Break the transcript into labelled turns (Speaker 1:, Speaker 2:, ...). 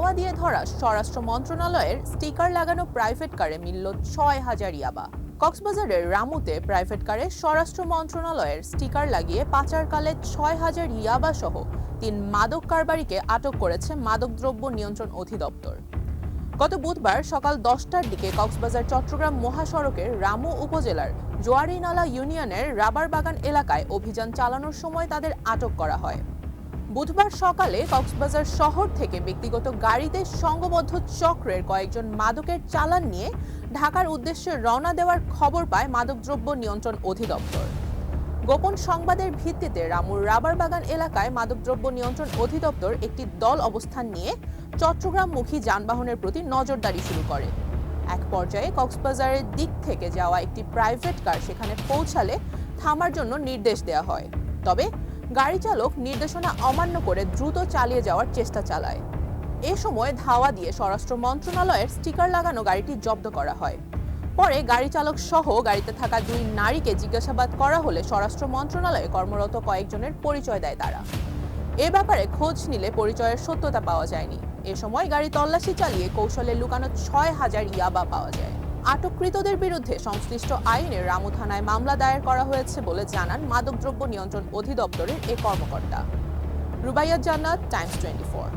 Speaker 1: ধাওয়া দিয়ে ধরা স্বরাষ্ট্র মন্ত্রণালয়ের স্টিকার লাগানো প্রাইভেট কারে মিলল ৬,০০০ ইয়াবা। কক্সবাজারের রামুতে প্রাইভেট কারে স্বরাষ্ট্র মন্ত্রণালয়ের স্টিকার লাগিয়ে পাচারকালে ৬,০০০ ইয়াবা সহ ৩ মাদক কারবারিকে আটক করেছে মাদকদ্রব্য নিয়ন্ত্রণ অধিদপ্তর। গত বুধবার সকাল ১০টার দিকে কক্সবাজার চট্টগ্রাম মহাসড়কের রামু উপজেলার জোয়ারিনালা ইউনিয়নের রাবার বাগান এলাকায় অভিযান চালানোর সময় তাদের আটক করা হয়। বুধবার সকালে কক্সবাজার শহর থেকে ব্যক্তিগত গাড়িতে সংঘবদ্ধ চক্রের কয়েকজন মাদকের চালান নিয়ে ঢাকার উদ্দেশ্যে রওনা দেওয়ার খবর পায় মাদকদ্রব্য নিয়ন্ত্রণ অধিদপ্তর। গোপন সংবাদের ভিত্তিতে রামুর রাবার বাগান এলাকায় মাদকদ্রব্য নিয়ন্ত্রণ অধিদপ্তর একটি দল অবস্থান নিয়ে চট্টগ্রামমুখী যানবাহনের প্রতি নজরদারি শুরু করে। এক পর্যায়ে কক্সবাজারের দিক থেকে যাওয়া একটি প্রাইভেট কার সেখানে পৌঁছালে থামার জন্য নির্দেশ দেওয়া হয়। তবে গাড়ি চালক নির্দেশনা অমান্য করে দ্রুত চালিয়ে যাওয়ার চেষ্টা চালায়। এ সময় ধাওয়া দিয়ে স্বরাষ্ট্র মন্ত্রণালয়ের স্টিকার লাগানো গাড়িটি জব্দ করা হয়। পরে গাড়ি চালক সহ গাড়িতে থাকা ২ নারীকে জিজ্ঞাসাবাদ করা হলে স্বরাষ্ট্র মন্ত্রণালয়ে কর্মরত কয়েকজনের পরিচয় দেয় তারা। এ ব্যাপারে খোঁজ নিলে পরিচয়ের সত্যতা পাওয়া যায়নি। এ সময় গাড়ি তল্লাশি চালিয়ে কৌশলে লুকানো ৬,০০০ ইয়াবা পাওয়া যায়। আটককৃতদের বিরুদ্ধে সংশ্লিষ্ট আইনে রামু থানায় মামলা দায়ের করা হয়েছে বলে জানান মাদকদ্রব্য নিয়ন্ত্রণ অধিদপ্তরের এ কর্মকর্তা। রুবাইয়াত জান্নাত, টাইমস 24।